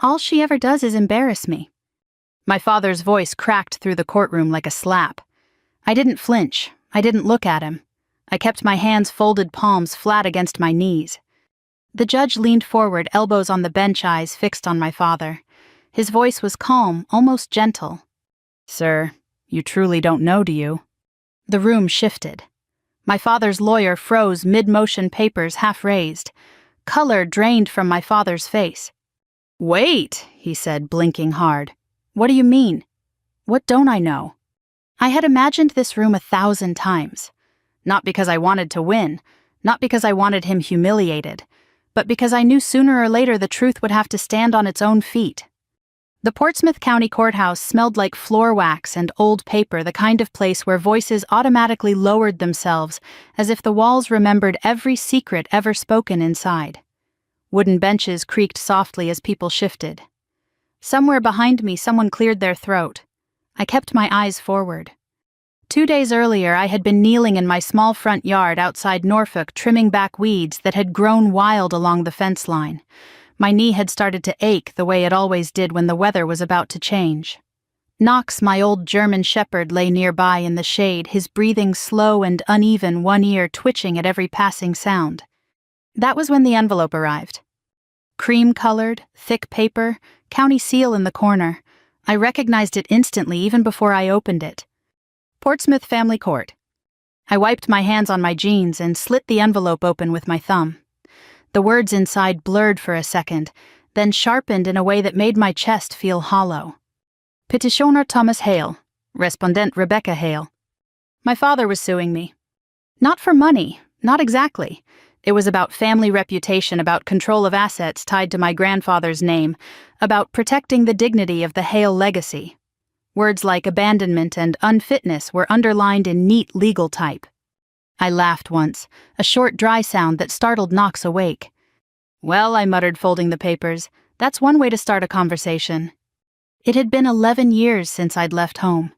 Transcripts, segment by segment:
All she ever does is embarrass me." My father's voice cracked through the courtroom like a slap. I didn't flinch. I didn't look at him. I kept my hands folded, palms flat against my knees. The judge leaned forward, elbows on the bench, eyes fixed on my father. His voice was calm, almost gentle. "Sir, you truly don't know, do you?" The room shifted. My father's lawyer froze mid-motion, papers half raised. Color drained from my father's face. "Wait," he said, blinking hard. "What do you mean? What don't I know?" I had imagined this room 1,000 times. Not because I wanted to win, not because I wanted him humiliated, but because I knew sooner or later the truth would have to stand on its own feet. The Portsmouth County Courthouse smelled like floor wax and old paper, the kind of place where voices automatically lowered themselves as if the walls remembered every secret ever spoken inside. Wooden benches creaked softly as people shifted. Somewhere behind me, someone cleared their throat. I kept my eyes forward. 2 days earlier, I had been kneeling in my small front yard outside Norfolk, trimming back weeds that had grown wild along the fence line. My knee had started to ache the way it always did when the weather was about to change. Knox, my old German shepherd, lay nearby in the shade, his breathing slow and uneven, one ear twitching at every passing sound. That was when the envelope arrived. Cream-colored, thick paper, county seal in the corner. I recognized it instantly, even before I opened it. Portsmouth Family Court. I wiped my hands on my jeans and slit the envelope open with my thumb. The words inside blurred for a second, then sharpened in a way that made my chest feel hollow. Petitioner Thomas Hale. Respondent Rebecca Hale. My father was suing me. Not for money, not exactly. It was about family reputation, about control of assets tied to my grandfather's name, about protecting the dignity of the Hale legacy. Words like abandonment and unfitness were underlined in neat legal type. I laughed once, a short dry sound that startled Knox awake. "Well," I muttered, folding the papers, "that's one way to start a conversation." It had been 11 years since I'd left home.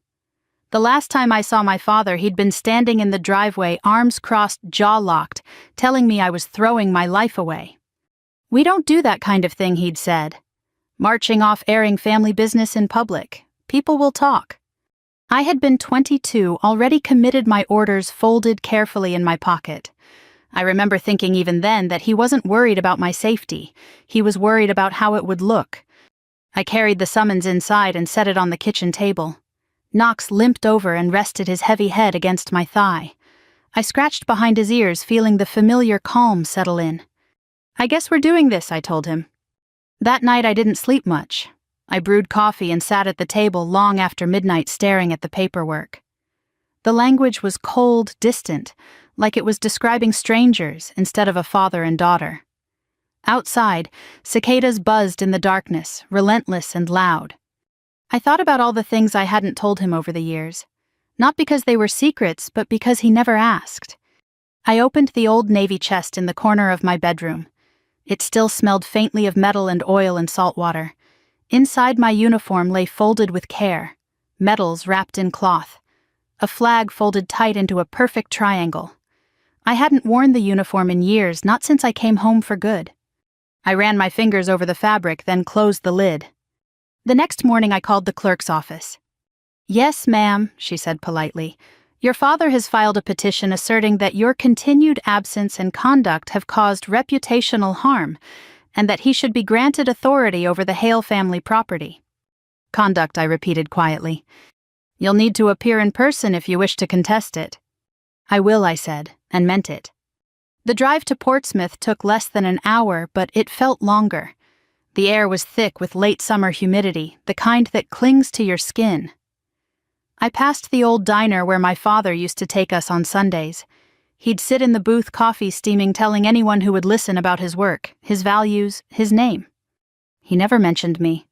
The last time I saw my father, he'd been standing in the driveway, arms crossed, jaw locked, telling me I was throwing my life away. "We don't do that kind of thing," he'd said. "Marching off airing family business in public. People will talk." I had been 22, already committed, my orders folded carefully in my pocket. I remember thinking even then that he wasn't worried about my safety. He was worried about how it would look. I carried the summons inside and set it on the kitchen table. Knox limped over and rested his heavy head against my thigh. I scratched behind his ears, feeling the familiar calm settle in. "I guess we're doing this," I told him. That night I didn't sleep much. I brewed coffee and sat at the table long after midnight, staring at the paperwork. The language was cold, distant, like it was describing strangers instead of a father and daughter. Outside, cicadas buzzed in the darkness, relentless and loud. I thought about all the things I hadn't told him over the years, not because they were secrets, but because he never asked. I opened the old Navy chest in the corner of my bedroom. It still smelled faintly of metal and oil and salt water. Inside, my uniform lay folded with care, medals wrapped in cloth, a flag folded tight into a perfect triangle. I hadn't worn the uniform in years, not since I came home for good. I ran my fingers over the fabric, then closed the lid. The next morning I called the clerk's office. "Yes, ma'am," she said politely. "Your father has filed a petition asserting that your continued absence and conduct have caused reputational harm, and that he should be granted authority over the Hale family property." "Conduct," I repeated quietly. "You'll need to appear in person if you wish to contest it." "I will," I said, and meant it. The drive to Portsmouth took less than an hour, but it felt longer. The air was thick with late summer humidity, the kind that clings to your skin. I passed the old diner where my father used to take us on Sundays. He'd sit in the booth, coffee steaming, telling anyone who would listen about his work, his values, his name. He never mentioned me.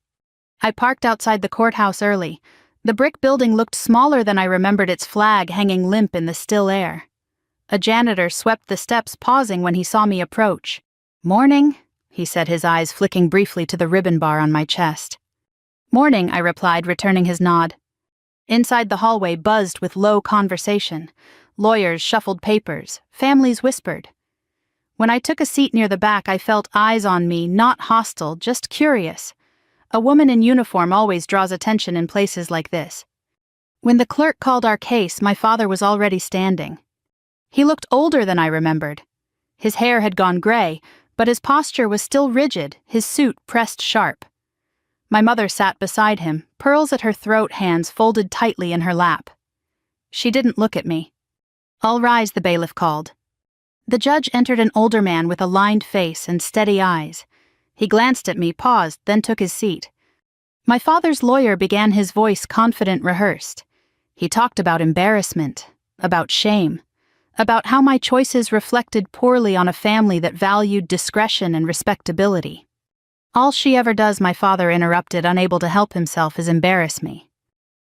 I parked outside the courthouse early. The brick building looked smaller than I remembered, its flag hanging limp in the still air. A janitor swept the steps, pausing when he saw me approach. "Morning," he said, his eyes flicking briefly to the ribbon bar on my chest. "Morning," I replied, returning his nod. Inside, the hallway buzzed with low conversation. Lawyers shuffled papers, families whispered. When I took a seat near the back, I felt eyes on me, not hostile, just curious. A woman in uniform always draws attention in places like this. When the clerk called our case, my father was already standing. He looked older than I remembered. His hair had gone gray, but his posture was still rigid, his suit pressed sharp. My mother sat beside him, pearls at her throat, hands folded tightly in her lap. She didn't look at me. "All rise," the bailiff called. The judge entered, an older man with a lined face and steady eyes. He glanced at me, paused, then took his seat. My father's lawyer began, his voice confident, rehearsed. He talked about embarrassment, about shame, about how my choices reflected poorly on a family that valued discretion and respectability. "All she ever does," my father interrupted, unable to help himself, "is embarrass me."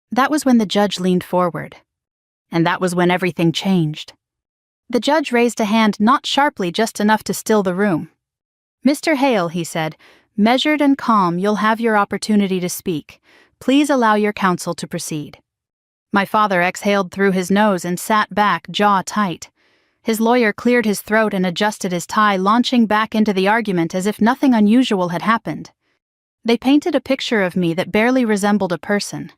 That was when the judge leaned forward. And that was when everything changed. The judge raised a hand, not sharply, just enough to still the room. "Mr. Hale," he said, "measured and calm, you'll have your opportunity to speak. Please allow your counsel to proceed." My father exhaled through his nose and sat back, jaw tight. His lawyer cleared his throat and adjusted his tie, launching back into the argument as if nothing unusual had happened. They painted a picture of me that barely resembled a person.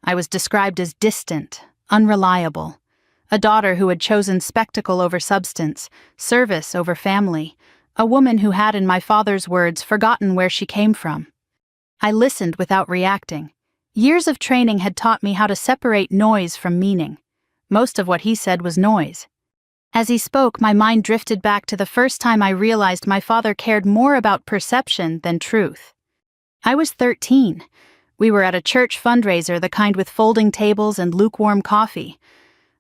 I was described as distant, unreliable, a daughter who had chosen spectacle over substance, service over family, a woman who had, in my father's words, forgotten where she came from. I listened without reacting. Years of training had taught me how to separate noise from meaning. Most of what he said was noise. As he spoke, my mind drifted back to the first time I realized my father cared more about perception than truth. I was 13. We were at a church fundraiser, the kind with folding tables and lukewarm coffee.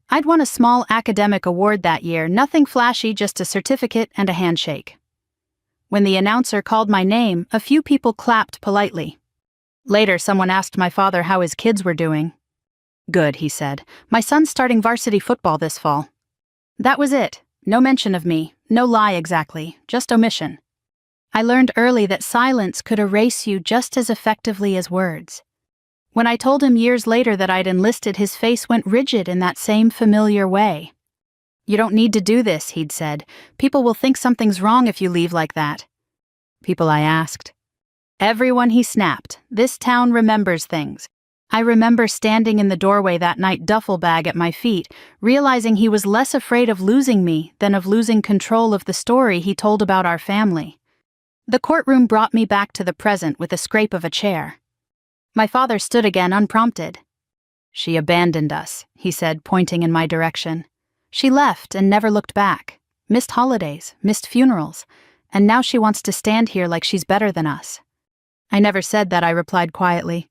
I'd won a small academic award that year, nothing flashy, just a certificate and a handshake. When the announcer called my name, a few people clapped politely. Later, someone asked my father how his kids were doing. "Good," he said. "My son's starting varsity football this fall." That was it. No mention of me, no lie exactly, just omission. I learned early that silence could erase you just as effectively as words. When I told him years later that I'd enlisted, his face went rigid in that same familiar way. "You don't need to do this," he'd said. "People will think something's wrong if you leave like that." "People?" I asked. "Everyone," he snapped. "This town remembers things." I remember standing in the doorway that night, duffel bag at my feet, realizing he was less afraid of losing me than of losing control of the story he told about our family. The courtroom brought me back to the present with a scrape of a chair. My father stood again, unprompted. "She abandoned us," he said, pointing in my direction. "She left and never looked back. Missed holidays, missed funerals, and now she wants to stand here like she's better than us." "I never said that," I replied quietly.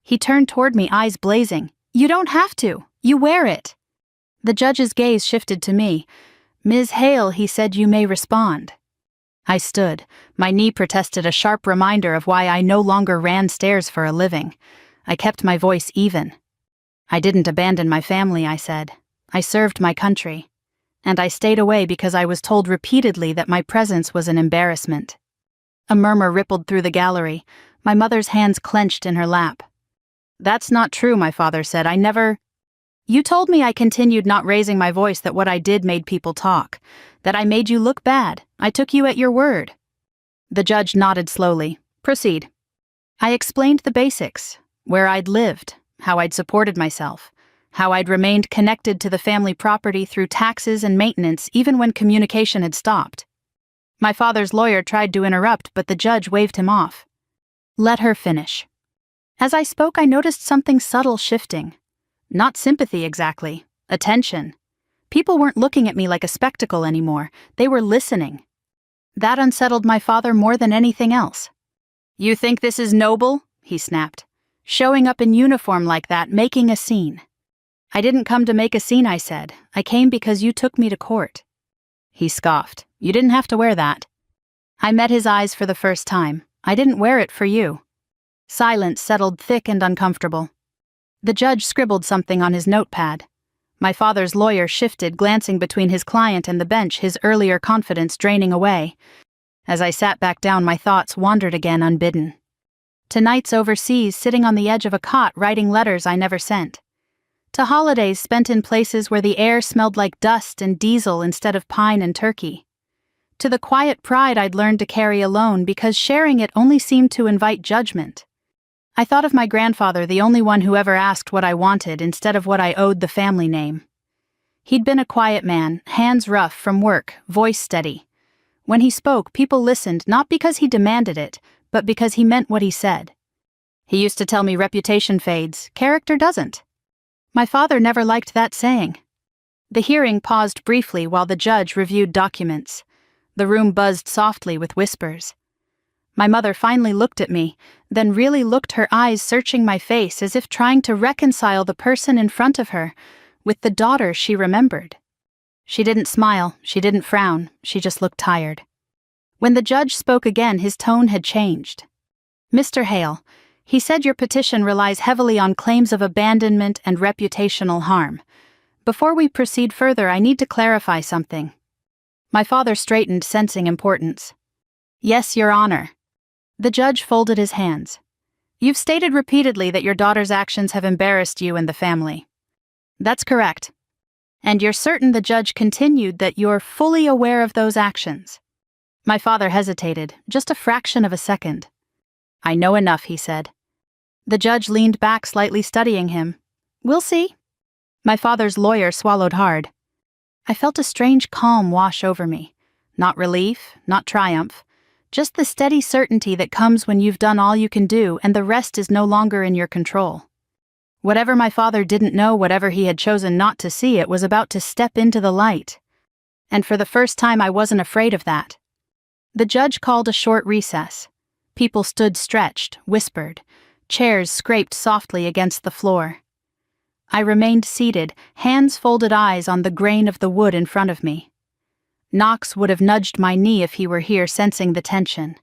He turned toward me, eyes blazing. "You don't have to. You wear it." The judge's gaze shifted to me. "Ms. Hale," he said, "you may respond." I stood. My knee protested, a sharp reminder of why I no longer ran stairs for a living. I kept my voice even. "I didn't abandon my family," I said. "I served my country. And I stayed away because I was told repeatedly that my presence was an embarrassment." A murmur rippled through the gallery. My mother's hands clenched in her lap. "That's not true," my father said. "I never—" "You told me," I continued, not raising my voice, "that what I did made people talk, that I made you look bad. I took you at your word." The judge nodded slowly. "Proceed." I explained the basics, where I'd lived, how I'd supported myself, how I'd remained connected to the family property through taxes and maintenance even when communication had stopped. My father's lawyer tried to interrupt, but the judge waved him off. "Let her finish." As I spoke, I noticed something subtle shifting. Not sympathy exactly, attention. People weren't looking at me like a spectacle anymore, they were listening. That unsettled my father more than anything else. "You think this is noble?" he snapped. "Showing up in uniform like that, making a scene." "I didn't come to make a scene," I said. "I came because you took me to court." He scoffed. "You didn't have to wear that." I met his eyes for the first time. "I didn't wear it for you." Silence settled, thick and uncomfortable. The judge scribbled something on his notepad. My father's lawyer shifted, glancing between his client and the bench, his earlier confidence draining away. As I sat back down, my thoughts wandered again unbidden. To nights overseas, sitting on the edge of a cot, writing letters I never sent. To holidays spent in places where the air smelled like dust and diesel instead of pine and turkey. To the quiet pride I'd learned to carry alone because sharing it only seemed to invite judgment. I thought of my grandfather, the only one who ever asked what I wanted instead of what I owed the family name. He'd been a quiet man, hands rough from work, voice steady. When he spoke, people listened not because he demanded it, but because he meant what he said. He used to tell me reputation fades, character doesn't. My father never liked that saying. The hearing paused briefly while the judge reviewed documents. The room buzzed softly with whispers. My mother finally looked at me, then really looked, her eyes searching my face as if trying to reconcile the person in front of her with the daughter she remembered. She didn't smile, she didn't frown, she just looked tired. When the judge spoke again, his tone had changed. "Mr. Hale, he said your petition relies heavily on claims of abandonment and reputational harm. Before we proceed further, I need to clarify something." My father straightened, sensing importance. "Yes, Your Honor." The judge folded his hands. "You've stated repeatedly that your daughter's actions have embarrassed you and the family." "That's correct." "And you're certain," the judge continued, "that you're fully aware of those actions?" My father hesitated, just a fraction of a second. "I know enough," he said. The judge leaned back, slightly studying him. "We'll see." My father's lawyer swallowed hard. I felt a strange calm wash over me. Not relief, not triumph. Just the steady certainty that comes when you've done all you can do and the rest is no longer in your control. Whatever my father didn't know, whatever he had chosen not to see, it was about to step into the light. And for the first time, I wasn't afraid of that. The judge called a short recess. People stood stretched, whispered. Chairs scraped softly against the floor. I remained seated, hands folded, eyes on the grain of the wood in front of me. Knox would have nudged my knee if he were here, sensing the tension.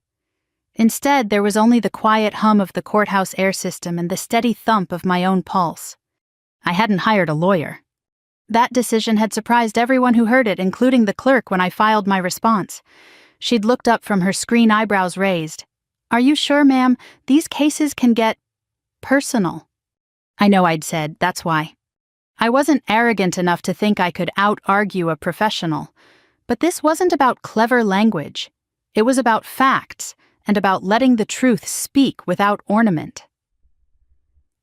Instead, there was only the quiet hum of the courthouse air system and the steady thump of my own pulse. I hadn't hired a lawyer. That decision had surprised everyone who heard it, including the clerk when I filed my response. She'd looked up from her screen, eyebrows raised. "Are you sure, ma'am? These cases can get personal." I know, I'd said, that's why. I wasn't arrogant enough to think I could out-argue a professional. But this wasn't about clever language. It was about facts, and about letting the truth speak without ornament.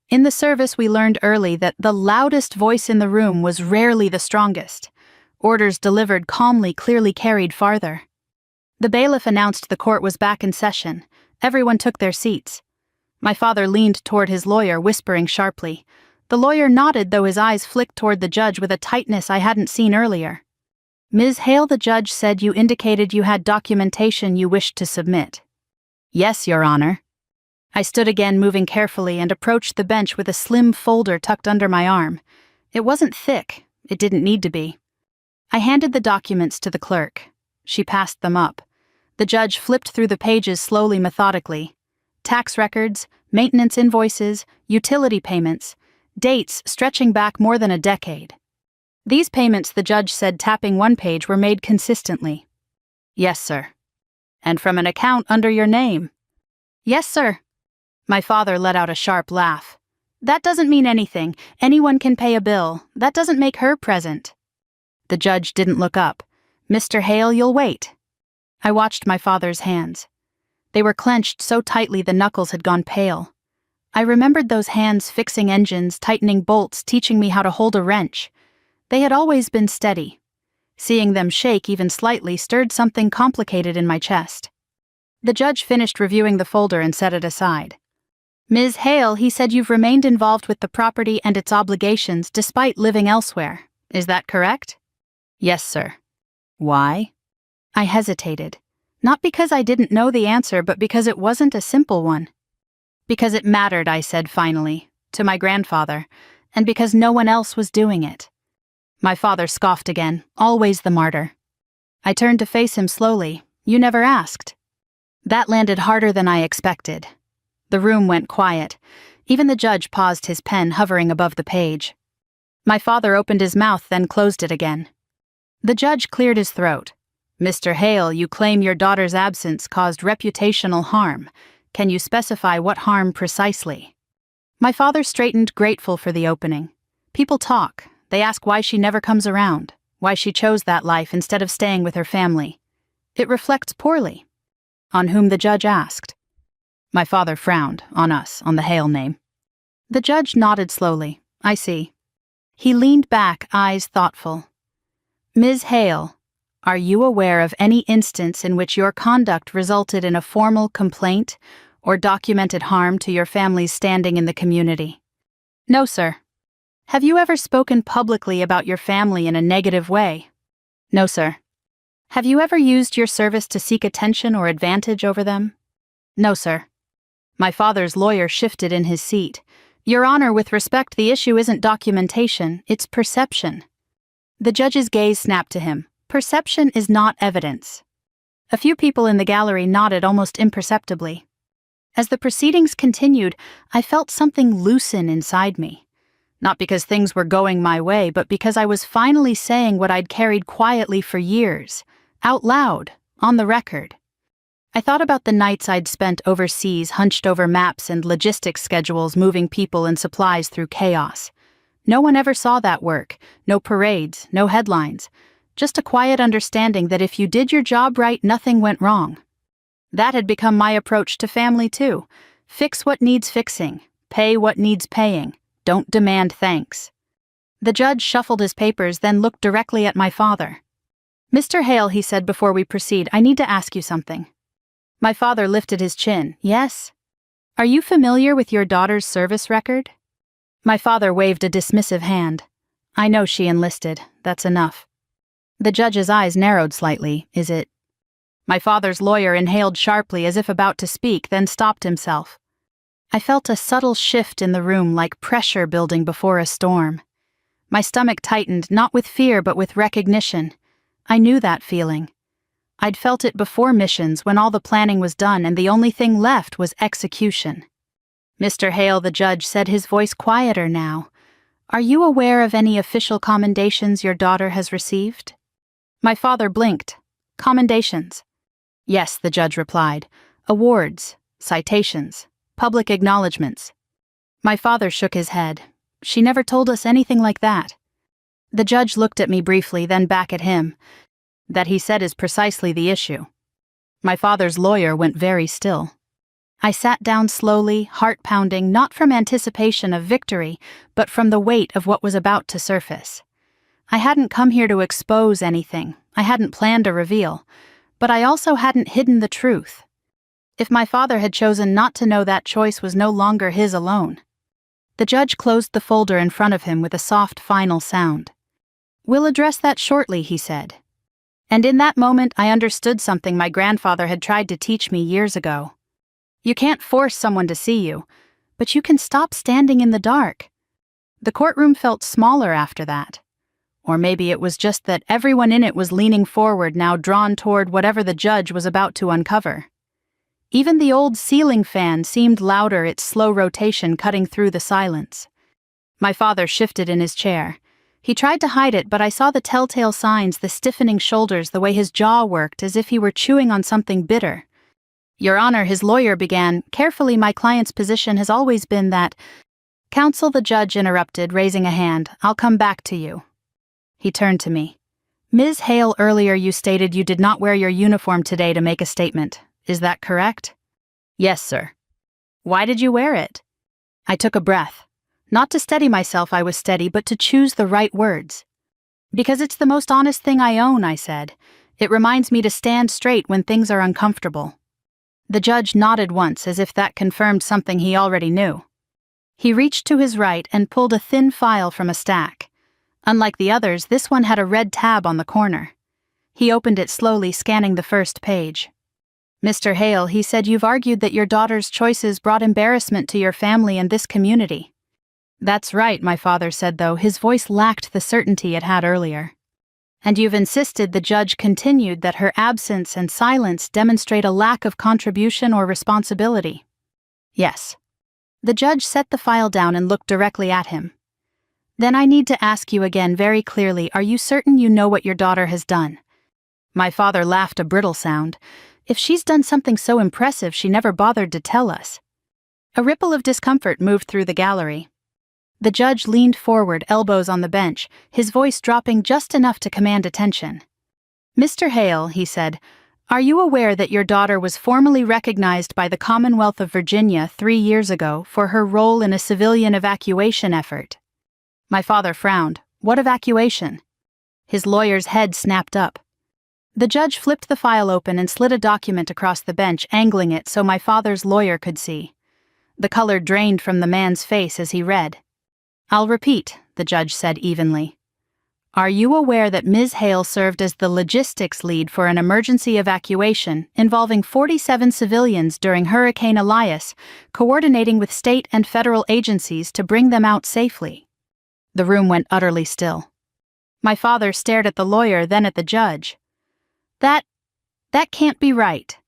In the service, we learned early that the loudest voice in the room was rarely the strongest. Orders delivered calmly, clearly carried farther. The bailiff announced the court was back in session. Everyone took their seats. My father leaned toward his lawyer, whispering sharply. The lawyer nodded, though his eyes flicked toward the judge with a tightness I hadn't seen earlier. "Ms. Hale, the judge said you indicated you had documentation you wished to submit." "Yes, Your Honor." I stood again, moving carefully, and approached the bench with a slim folder tucked under my arm. It wasn't thick. It didn't need to be. I handed the documents to the clerk. She passed them up. The judge flipped through the pages slowly, methodically. Tax records, maintenance invoices, utility payments, dates stretching back more than a decade. These payments, the judge said, tapping one page, were made consistently. "Yes, sir." "And from an account under your name?" "Yes, sir." My father let out a sharp laugh. "That doesn't mean anything. Anyone can pay a bill. That doesn't make her present." The judge didn't look up. "Mr. Hale, you'll wait." I watched my father's hands. They were clenched so tightly the knuckles had gone pale. I remembered those hands fixing engines, tightening bolts, teaching me how to hold a wrench. They had always been steady. Seeing them shake even slightly stirred something complicated in my chest. The judge finished reviewing the folder and set it aside. "Ms. Hale, he said you've remained involved with the property and its obligations despite living elsewhere. Is that correct?" "Yes, sir." "Why?" I hesitated. Not because I didn't know the answer, but because it wasn't a simple one. "Because it mattered," I said finally, "to my grandfather, and because no one else was doing it." My father scoffed again, always the martyr. I turned to face him slowly. "You never asked." That landed harder than I expected. The room went quiet. Even the judge paused, his pen hovering above the page. My father opened his mouth, then closed it again. The judge cleared his throat. "Mr. Hale, you claim your daughter's absence caused reputational harm. Can you specify what harm precisely?" My father straightened, grateful for the opening. People talk. They ask why she never comes around, why she chose that life instead of staying with her family. It reflects poorly. On whom, the judge asked. My father frowned, on us, on the Hale name. The judge nodded slowly. I see. He leaned back, eyes thoughtful. Ms. Hale, are you aware of any instance in which your conduct resulted in a formal complaint or documented harm to your family's standing in the community? No, sir. Have you ever spoken publicly about your family in a negative way? No, sir. Have you ever used your service to seek attention or advantage over them? No, sir. My father's lawyer shifted in his seat. Your Honor, with respect, the issue isn't documentation, it's perception. The judge's gaze snapped to him. Perception is not evidence. A few people in the gallery nodded almost imperceptibly. As the proceedings continued, I felt something loosen inside me. Not because things were going my way, but because I was finally saying what I'd carried quietly for years, out loud, on the record. I thought about the nights I'd spent overseas, hunched over maps and logistics schedules, moving people and supplies through chaos. No one ever saw that work, no parades, no headlines, just a quiet understanding that if you did your job right, nothing went wrong. That had become my approach to family too. Fix what needs fixing, pay what needs paying, don't demand thanks. The judge shuffled his papers, then looked directly at my father. Mr. Hale, he said before we proceed, I need to ask you something. My father lifted his chin. Yes? Are you familiar with your daughter's service record? My father waved a dismissive hand. I know she enlisted. That's enough. The judge's eyes narrowed slightly. Is it? My father's lawyer inhaled sharply as if about to speak, then stopped himself. I felt a subtle shift in the room, like pressure building before a storm. My stomach tightened, not with fear but with recognition. I knew that feeling. I'd felt it before missions, when all the planning was done and the only thing left was execution. Mr. Hale, the judge, said, his voice quieter now. Are you aware of any official commendations your daughter has received? My father blinked. Commendations? Yes, the judge replied. Awards, citations, public acknowledgments. My father shook his head. She never told us anything like that. The judge looked at me briefly, then back at him. That, he said, is precisely the issue. My father's lawyer went very still. I sat down slowly, heart pounding, not from anticipation of victory, but from the weight of what was about to surface. I hadn't come here to expose anything. I hadn't planned a reveal. But I also hadn't hidden the truth. If my father had chosen not to know, that choice was no longer his alone. The judge closed the folder in front of him with a soft, final sound. We'll address that shortly, he said. And in that moment, I understood something my grandfather had tried to teach me years ago. You can't force someone to see you, but you can stop standing in the dark. The courtroom felt smaller after that. Or maybe it was just that everyone in it was leaning forward, now drawn toward whatever the judge was about to uncover. Even the old ceiling fan seemed louder, its slow rotation cutting through the silence. My father shifted in his chair. He tried to hide it, but I saw the telltale signs, the stiffening shoulders, the way his jaw worked, as if he were chewing on something bitter. Your Honor, his lawyer began. Carefully, my client's position has always been that... Counsel, the judge interrupted, raising a hand. I'll come back to you. He turned to me. Ms. Hale, earlier you stated you did not wear your uniform today to make a statement. Is that correct? Yes, sir. Why did you wear it? I took a breath. Not to steady myself, I was steady, but to choose the right words. Because it's the most honest thing I own, I said. It reminds me to stand straight when things are uncomfortable. The judge nodded once, as if that confirmed something he already knew. He reached to his right and pulled a thin file from a stack. Unlike the others, this one had a red tab on the corner. He opened it slowly, scanning the first page. Mr. Hale, he said, you've argued that your daughter's choices brought embarrassment to your family and this community. That's right, my father said, though his voice lacked the certainty it had earlier. And you've insisted, the judge continued, that her absence and silence demonstrate a lack of contribution or responsibility. Yes. The judge set the file down and looked directly at him. Then I need to ask you again very clearly, are you certain you know what your daughter has done? My father laughed a brittle sound. If she's done something so impressive, she never bothered to tell us. A ripple of discomfort moved through the gallery. The judge leaned forward, elbows on the bench, his voice dropping just enough to command attention. Mr. Hale, he said, Are you aware that your daughter was formally recognized by the Commonwealth of Virginia 3 years ago for her role in a civilian evacuation effort? My father frowned. What evacuation? His lawyer's head snapped up. The judge flipped the file open and slid a document across the bench, angling it so my father's lawyer could see. The color drained from the man's face as he read. I'll repeat, the judge said evenly. Are you aware that Ms. Hale served as the logistics lead for an emergency evacuation involving 47 civilians during Hurricane Elias, coordinating with state and federal agencies to bring them out safely? The room went utterly still. My father stared at the lawyer, then at the judge. That can't be right.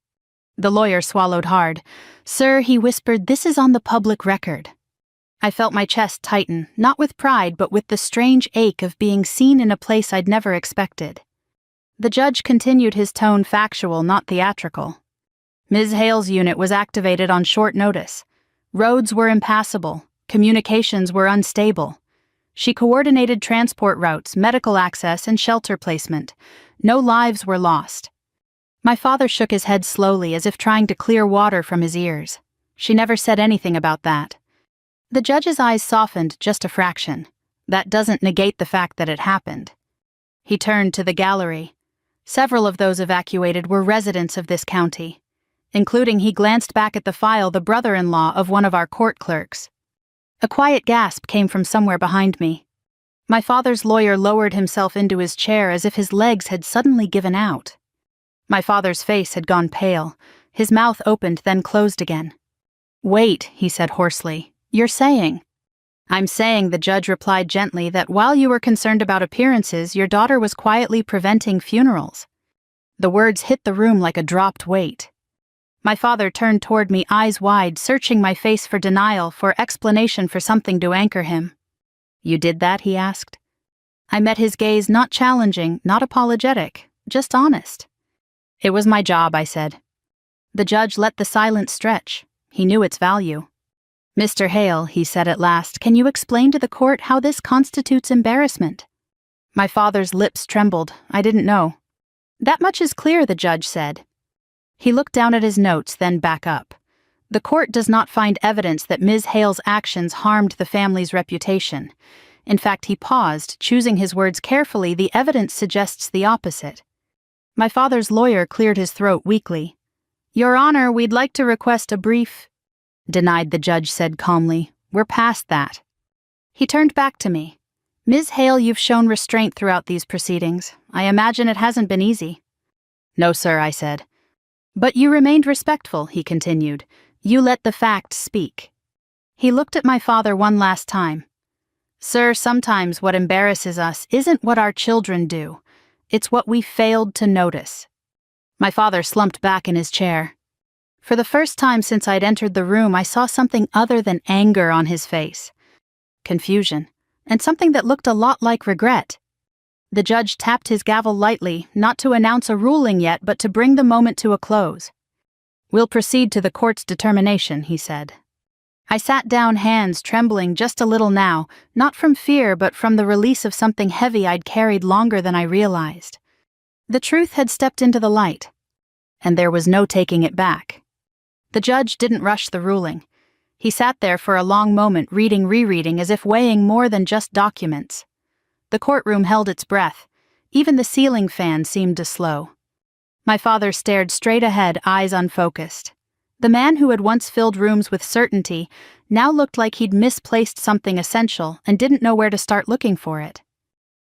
The lawyer swallowed hard. Sir, he whispered, this is on the public record. I felt my chest tighten, not with pride, but with the strange ache of being seen in a place I'd never expected. The judge continued, his tone factual, not theatrical. Ms. Hale's unit was activated on short notice. Roads were impassable. Communications were unstable. She coordinated transport routes, medical access, and shelter placement. No lives were lost. My father shook his head slowly, as if trying to clear water from his ears. She never said anything about that. The judge's eyes softened just a fraction. That doesn't negate the fact that it happened. He turned to the gallery. Several of those evacuated were residents of this county, including, he glanced back at the file, the brother-in-law of one of our court clerks. A quiet gasp came from somewhere behind me. My father's lawyer lowered himself into his chair as if his legs had suddenly given out. My father's face had gone pale. His mouth opened, then closed again. Wait, he said hoarsely. You're saying? I'm saying, the judge replied gently, that while you were concerned about appearances, your daughter was quietly preventing funerals. The words hit the room like a dropped weight. My father turned toward me, eyes wide, searching my face for denial, for explanation, for something to anchor him. You did that? He asked. I met his gaze, not challenging, not apologetic, just honest. It was my job, I said. The judge let the silence stretch. He knew its value. Mr. Hale, he said at last, can you explain to the court how this constitutes embarrassment? My father's lips trembled. I didn't know. That much is clear, the judge said. He looked down at his notes, then back up. The court does not find evidence that Ms. Hale's actions harmed the family's reputation. In fact, he paused, choosing his words carefully. The evidence suggests the opposite. My father's lawyer cleared his throat weakly. Your Honor, we'd like to request a brief... Denied, the judge said calmly. We're past that. He turned back to me. Ms. Hale, you've shown restraint throughout these proceedings. I imagine it hasn't been easy. No, sir, I said. But you remained respectful, he continued. You let the facts speak. He looked at my father one last time. Sir, sometimes what embarrasses us isn't what our children do. It's what we failed to notice. My father slumped back in his chair. For the first time since I'd entered the room, I saw something other than anger on his face. Confusion, and something that looked a lot like regret. The judge tapped his gavel lightly, not to announce a ruling yet, but to bring the moment to a close. We'll proceed to the court's determination, he said. I sat down, hands trembling just a little now, not from fear but from the release of something heavy I'd carried longer than I realized. The truth had stepped into the light, and there was no taking it back. The judge didn't rush the ruling. He sat there for a long moment, reading, rereading, as if weighing more than just documents. The courtroom held its breath. Even the ceiling fan seemed to slow. My father stared straight ahead, eyes unfocused. The man who had once filled rooms with certainty now looked like he'd misplaced something essential and didn't know where to start looking for it.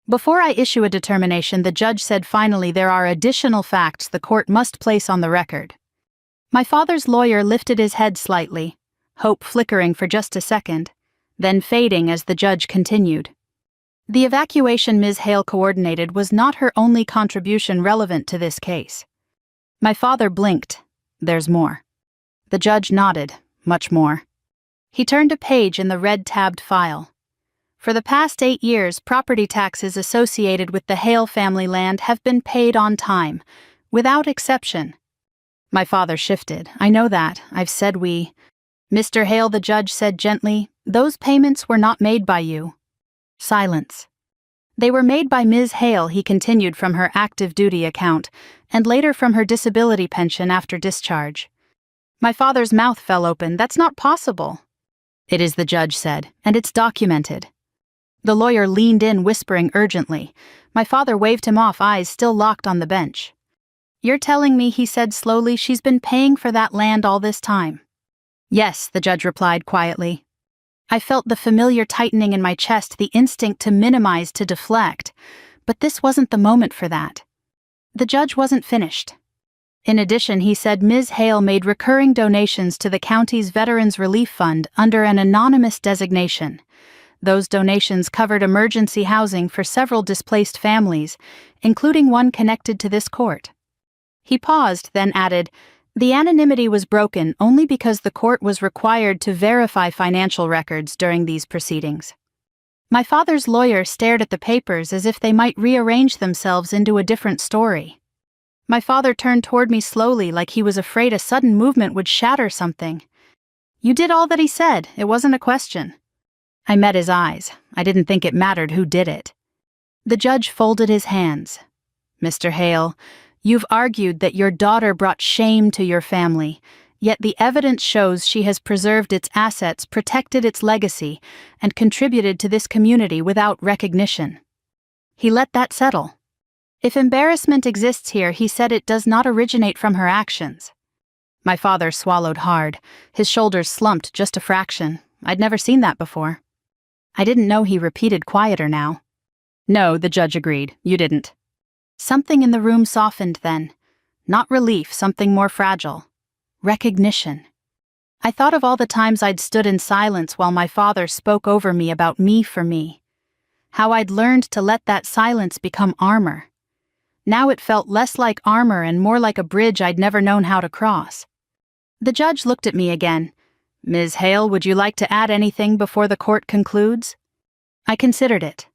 Before I issue a determination, the judge said finally, there are additional facts the court must place on the record. My father's lawyer lifted his head slightly, hope flickering for just a second, then fading as the judge continued. The evacuation Ms. Hale coordinated was not her only contribution relevant to this case. My father blinked. There's more. The judge nodded. Much more. He turned a page in the red-tabbed file. For the past 8 years, property taxes associated with the Hale family land have been paid on time, without exception. My father shifted. I know that. I've said we... Mr. Hale, the judge said gently, those payments were not made by you. Silence. They were made by Ms. Hale, he continued from her active duty account, and later from her disability pension after discharge. My father's mouth fell open. That's not possible. It is, the judge said, and it's documented. The lawyer leaned in, whispering urgently. My father waved him off, eyes still locked on the bench. You're telling me, he said slowly, she's been paying for that land all this time? Yes, the judge replied quietly. I felt the familiar tightening in my chest, the instinct to minimize, to deflect. But this wasn't the moment for that. The judge wasn't finished. In addition, he said Ms. Hale made recurring donations to the county's Veterans Relief Fund under an anonymous designation. Those donations covered emergency housing for several displaced families, including one connected to this court. He paused, then added, the anonymity was broken only because the court was required to verify financial records during these proceedings. My father's lawyer stared at the papers as if they might rearrange themselves into a different story. My father turned toward me slowly, like he was afraid a sudden movement would shatter something. You did all that he said. It wasn't a question. I met his eyes. I didn't think it mattered who did it. The judge folded his hands. Mr. Hale, you've argued that your daughter brought shame to your family, yet the evidence shows she has preserved its assets, protected its legacy, and contributed to this community without recognition. He let that settle. If embarrassment exists here, he said, it does not originate from her actions. My father swallowed hard. His shoulders slumped just a fraction. I'd never seen that before. I didn't know, he repeated, quieter now. No, the judge agreed. You didn't. Something in the room softened then. Not relief, something more fragile. Recognition. I thought of all the times I'd stood in silence while my father spoke over me about me for me. How I'd learned to let that silence become armor. Now it felt less like armor and more like a bridge I'd never known how to cross. The judge looked at me again. Ms. Hale, would you like to add anything before the court concludes? I considered it.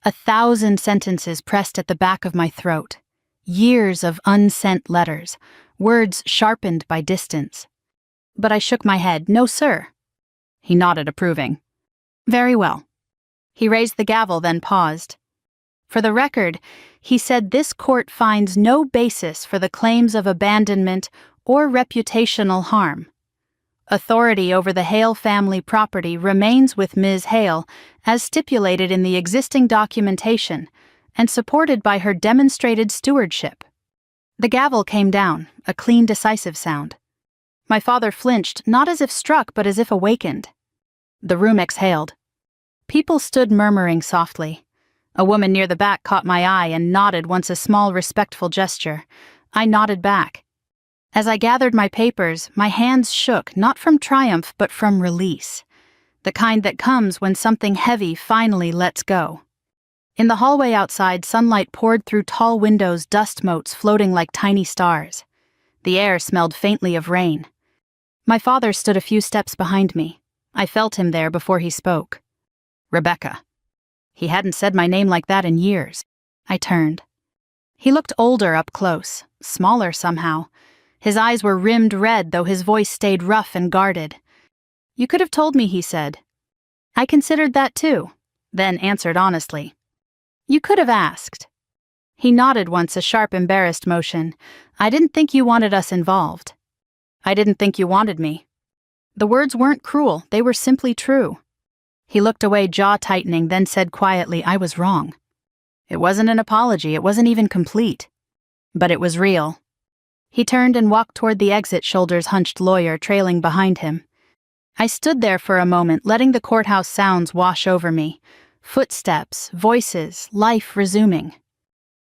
1,000 sentences pressed at the back of my throat. Years of unsent letters, words sharpened by distance. But I shook my head. No, sir. He nodded, approving. Very well. He raised the gavel, then paused. For the record, he said this court finds no basis for the claims of abandonment or reputational harm. Authority over the Hale family property remains with Ms. Hale, as stipulated in the existing documentation, and supported by her demonstrated stewardship. The gavel came down, a clean, decisive sound. My father flinched, not as if struck, but as if awakened. The room exhaled. People stood murmuring softly. A woman near the back caught my eye and nodded once, a small, respectful gesture. I nodded back. As I gathered my papers, my hands shook, not from triumph but from release, the kind that comes when something heavy finally lets go. In the hallway outside, sunlight poured through tall windows, dust motes floating like tiny stars. The air smelled faintly of rain. My father stood a few steps behind me. I felt him there before he spoke. Rebecca. He hadn't said my name like that in years. I turned. He looked older up close, smaller somehow. His eyes were rimmed red, though his voice stayed rough and guarded. You could have told me, he said. I considered that too, then answered honestly. You could have asked. He nodded once, a sharp, embarrassed motion. I didn't think you wanted us involved. I didn't think you wanted me. The words weren't cruel, they were simply true. He looked away, jaw tightening, then said quietly, I was wrong. It wasn't an apology, it wasn't even complete. But it was real. He turned and walked toward the exit, shoulders hunched, lawyer trailing behind him. I stood there for a moment, letting the courthouse sounds wash over me. Footsteps, voices, life resuming.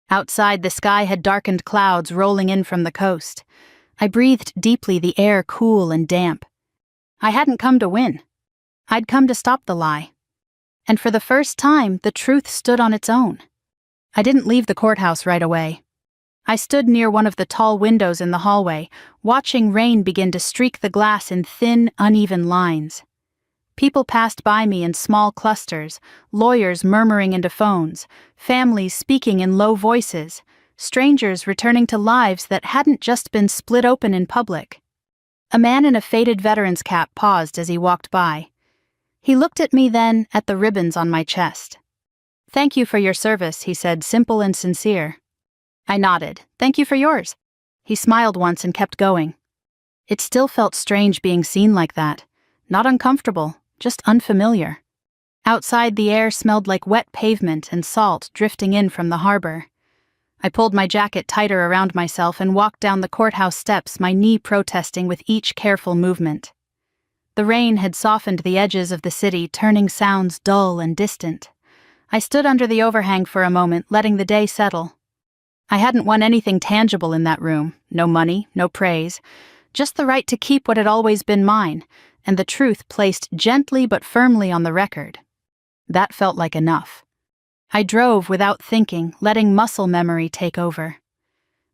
Outside, the sky had darkened, clouds rolling in from the coast. I breathed deeply, the air cool and damp. I hadn't come to win. I'd come to stop the lie. And for the first time, the truth stood on its own. I didn't leave the courthouse right away. I stood near one of the tall windows in the hallway, watching rain begin to streak the glass in thin, uneven lines. People passed by me in small clusters, lawyers murmuring into phones, families speaking in low voices, strangers returning to lives that hadn't just been split open in public. A man in a faded veteran's cap paused as he walked by. He looked at me then, at the ribbons on my chest. "Thank you for your service," he said, simple and sincere. I nodded. "Thank you for yours." He smiled once and kept going. It still felt strange being seen like that. Not uncomfortable, just unfamiliar. Outside, the air smelled like wet pavement and salt drifting in from the harbor. I pulled my jacket tighter around myself and walked down the courthouse steps, my knee protesting with each careful movement. The rain had softened the edges of the city, turning sounds dull and distant. I stood under the overhang for a moment, letting the day settle. I hadn't won anything tangible in that room. No money, no praise. Just the right to keep what had always been mine, and the truth placed gently but firmly on the record. That felt like enough. I drove without thinking, letting muscle memory take over.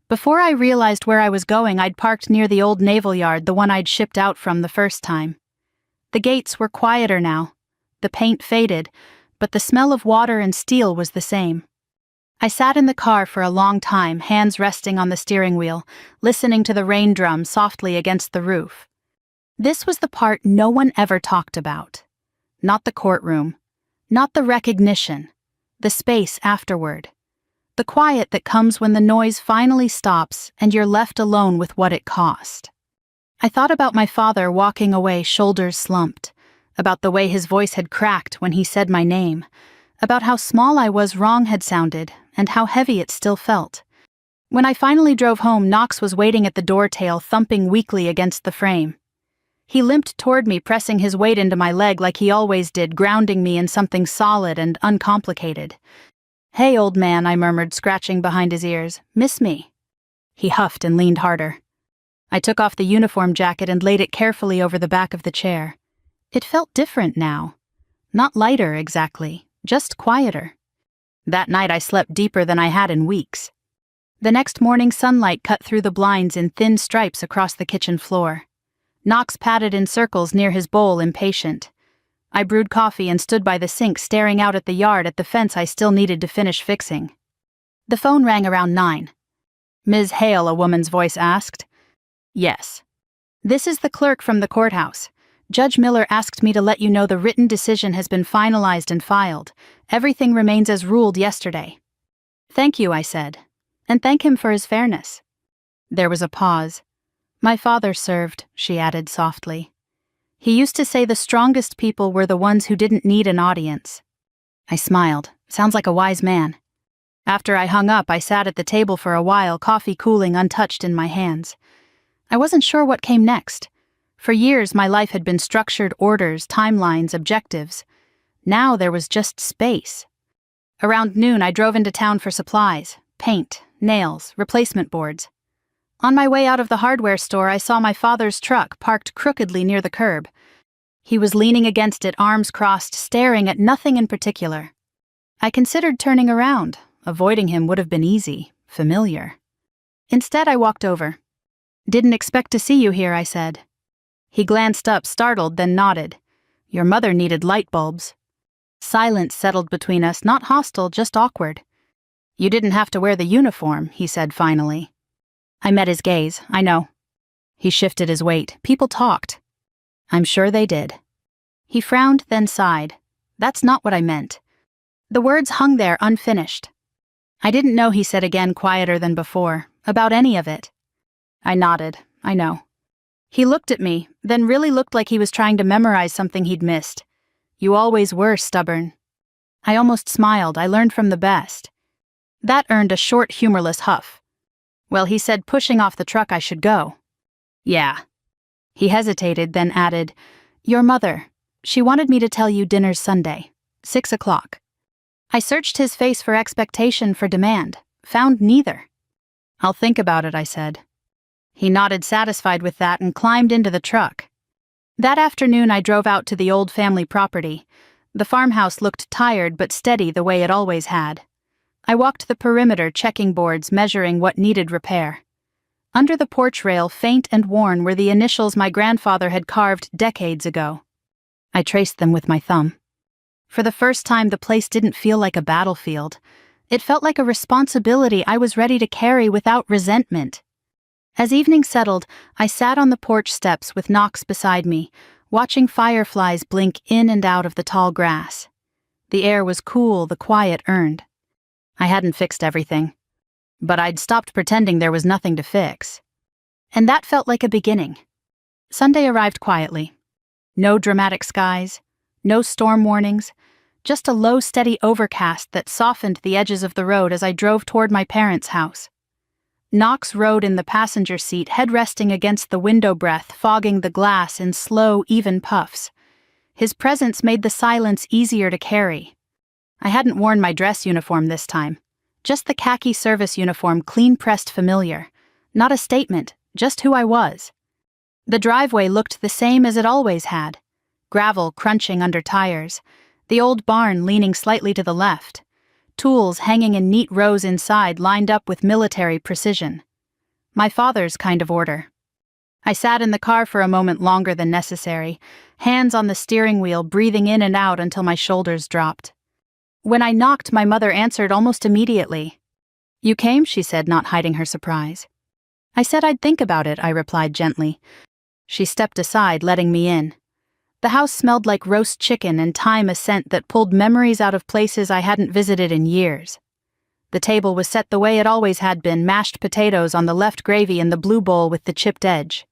Before I realized where I was going, I'd parked near the old naval yard, the one I'd shipped out from the first time. The gates were quieter now. The paint faded, but the smell of water and steel was the same. I sat in the car for a long time, hands resting on the steering wheel, listening to the rain drum softly against the roof. This was the part no one ever talked about. Not the courtroom. Not the recognition. The space afterward. The quiet that comes when the noise finally stops and you're left alone with what it cost. I thought about my father walking away, shoulders slumped, about the way his voice had cracked when he said my name, about how small I was wrong had sounded, and how heavy it still felt. When I finally drove home, Knox was waiting at the door tail, thumping weakly against the frame. He limped toward me, pressing his weight into my leg like he always did, grounding me in something solid and uncomplicated. "Hey, old man," I murmured, scratching behind his ears. "Miss me?" He huffed and leaned harder. I took off the uniform jacket and laid it carefully over the back of the chair. It felt different now. Not lighter, exactly, just quieter. That night I slept deeper than I had in weeks. The next morning, sunlight cut through the blinds in thin stripes across the kitchen floor. Knox padded in circles near his bowl, impatient. I brewed coffee and stood by the sink, staring out at the yard, at the fence I still needed to finish fixing. The phone rang around 9. "Ms. Hale," a woman's voice asked. "Yes." "This is the clerk from the courthouse. Judge Miller asked me to let you know the written decision has been finalized and filed. Everything remains as ruled yesterday." "Thank you," I said. "And thank him for his fairness." There was a pause. "My father served," she added softly. "He used to say the strongest people were the ones who didn't need an audience." I smiled. Sounds like a wise man. After I hung up, I sat at the table for a while, coffee cooling untouched in my hands. I wasn't sure what came next. For years, my life had been structured orders, timelines, objectives. Now there was just space. Around noon, I drove into town for supplies: paint, nails, replacement boards. On my way out of the hardware store, I saw my father's truck parked crookedly near the curb. He was leaning against it, arms crossed, staring at nothing in particular. I considered turning around. Avoiding him would have been easy, familiar. Instead, I walked over. "Didn't expect to see you here," I said. He glanced up, startled, then nodded. "Your mother needed light bulbs." Silence settled between us, not hostile, just awkward. "You didn't have to wear the uniform," he said finally. I met his gaze. "I know." He shifted his weight. "People talked." "I'm sure they did." He frowned, then sighed. "That's not what I meant." The words hung there unfinished. "I didn't know," he said again, quieter than before, "about any of it." I nodded. "I know." He looked at me, then really looked like he was trying to memorize something he'd missed. "You always were stubborn." I almost smiled. I learned from the best. That earned a short, humorless huff. "Well, he said pushing off the truck I should go." "Yeah." He hesitated, then added, "Your mother. She wanted me to tell you dinner's Sunday. 6 o'clock. I searched his face for expectation, for demand. Found neither. "I'll think about it," I said. He nodded, satisfied with that, and climbed into the truck. That afternoon I drove out to the old family property. The farmhouse looked tired but steady the way it always had. I walked the perimeter, checking boards, measuring what needed repair. Under the porch rail, faint and worn, were the initials my grandfather had carved decades ago. I traced them with my thumb. For the first time, the place didn't feel like a battlefield. It felt like a responsibility I was ready to carry without resentment. As evening settled, I sat on the porch steps with Knox beside me, watching fireflies blink in and out of the tall grass. The air was cool, the quiet earned. I hadn't fixed everything, but I'd stopped pretending there was nothing to fix. And that felt like a beginning. Sunday arrived quietly. No dramatic skies, no storm warnings, just a low, steady overcast that softened the edges of the road as I drove toward my parents' house. Knox rode in the passenger seat, head resting against the window breath, fogging the glass in slow, even puffs. His presence made the silence easier to carry. I hadn't worn my dress uniform this time. Just the khaki service uniform, clean-pressed familiar. Not a statement, just who I was. The driveway looked the same as it always had. Gravel crunching under tires. The old barn leaning slightly to the left. Tools hanging in neat rows inside, lined up with military precision. My father's kind of order. I sat in the car for a moment longer than necessary, hands on the steering wheel, breathing in and out until my shoulders dropped. When I knocked, my mother answered almost immediately. "You came?" she said, not hiding her surprise. "I said I'd think about it," I replied gently. She stepped aside, letting me in. The house smelled like roast chicken and thyme, a scent that pulled memories out of places I hadn't visited in years. The table was set the way it always had been, mashed potatoes on the left, gravy in the blue bowl with the chipped edge.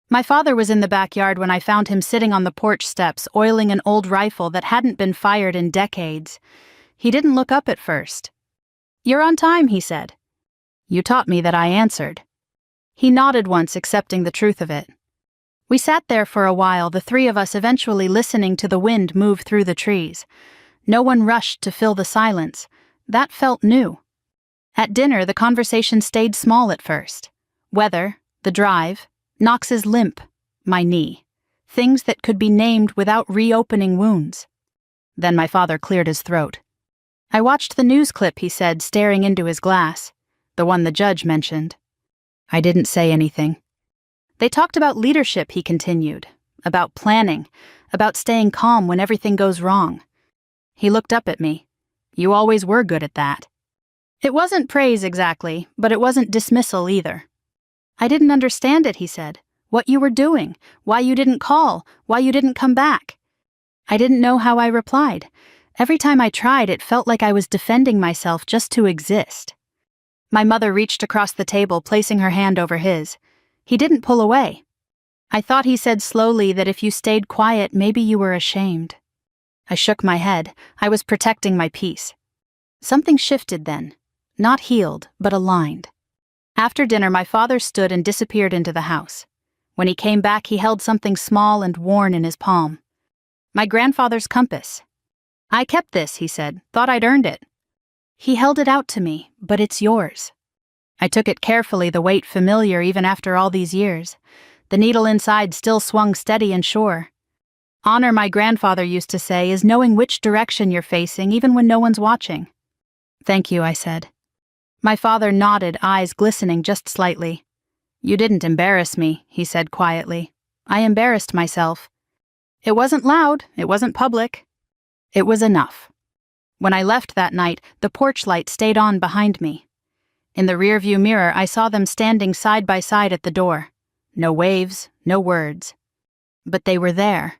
My father was in the backyard when I found him sitting on the porch steps, oiling an old rifle that hadn't been fired in decades. He didn't look up at first. "You're on time," he said. "You taught me that," I answered. He nodded once, accepting the truth of it. We sat there for a while, the three of us eventually listening to the wind move through the trees. No one rushed to fill the silence. That felt new. At dinner, the conversation stayed small at first. Weather, the drive, Knox's limp, my knee. Things that could be named without reopening wounds. Then my father cleared his throat. "I watched the news clip," he said, staring into his glass. "The one the judge mentioned." I didn't say anything. "They talked about leadership," he continued, "about planning, about staying calm when everything goes wrong." He looked up at me. "You always were good at that." It wasn't praise exactly, but it wasn't dismissal either. "I didn't understand it," he said. "What you were doing, why you didn't call, why you didn't come back." I didn't know how I replied. Every time I tried, it felt like I was defending myself just to exist. My mother reached across the table, placing her hand over his. He didn't pull away. "I thought," he said slowly, "that if you stayed quiet, maybe you were ashamed." I shook my head. I was protecting my peace. Something shifted then. Not healed, but aligned. After dinner, my father stood and disappeared into the house. When he came back, he held something small and worn in his palm. My grandfather's compass. "I kept this," he said. "Thought I'd earned it." He held it out to me. "But it's yours." I took it carefully, the weight familiar even after all these years. The needle inside still swung steady and sure. Honor, my grandfather used to say, is knowing which direction you're facing even when no one's watching. "Thank you," I said. My father nodded, eyes glistening just slightly. "You didn't embarrass me," he said quietly. "I embarrassed myself. It wasn't loud, it wasn't public. It was enough." When I left that night, the porch light stayed on behind me. In the rearview mirror, I saw them standing side by side at the door. No waves, no words. But they were there.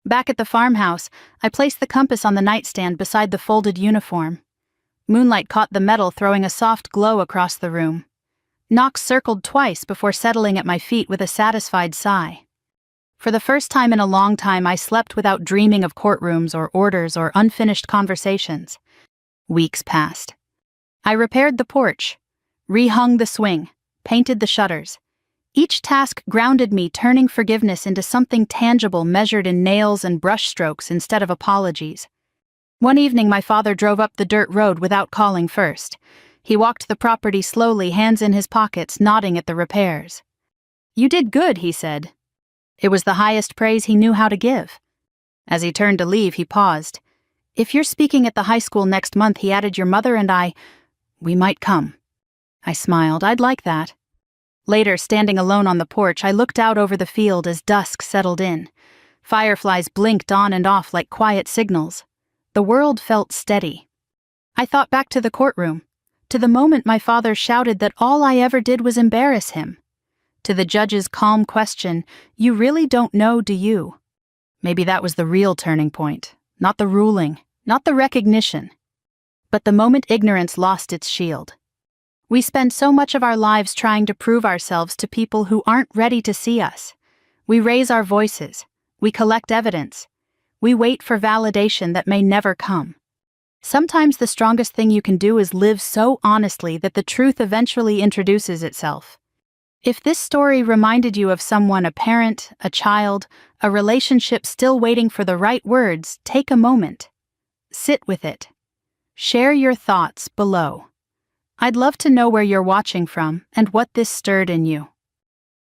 Back at the farmhouse, I placed the compass on the nightstand beside the folded uniform. Moonlight caught the metal, throwing a soft glow across the room. Knox circled twice before settling at my feet with a satisfied sigh. For the first time in a long time, I slept without dreaming of courtrooms or orders or unfinished conversations. Weeks passed. I repaired the porch, rehung the swing, painted the shutters. Each task grounded me, turning forgiveness into something tangible measured in nails and brushstrokes instead of apologies. One evening, my father drove up the dirt road without calling first. He walked the property slowly, hands in his pockets, nodding at the repairs. "You did good," he said. It was the highest praise he knew how to give. As he turned to leave, he paused. "If you're speaking at the high school next month," he added, "your mother and we might come." I smiled. I'd like that. Later, standing alone on the porch, I looked out over the field as dusk settled in. Fireflies blinked on and off like quiet signals. The world felt steady. I thought back to the courtroom, to the moment my father shouted that all I ever did was embarrass him, to the judge's calm question, "You really don't know, do you?" Maybe that was the real turning point, not the ruling, not the recognition, but the moment ignorance lost its shield. We spend so much of our lives trying to prove ourselves to people who aren't ready to see us. We raise our voices. We collect evidence. We wait for validation that may never come. Sometimes the strongest thing you can do is live so honestly that the truth eventually introduces itself. If this story reminded you of someone, a parent, a child, a relationship still waiting for the right words, take a moment. Sit with it. Share your thoughts below. I'd love to know where you're watching from and what this stirred in you.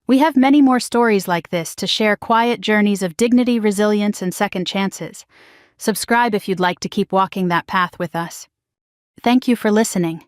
We have many more stories like this to share, quiet journeys of dignity, resilience, and second chances. Subscribe if you'd like to keep walking that path with us. Thank you for listening.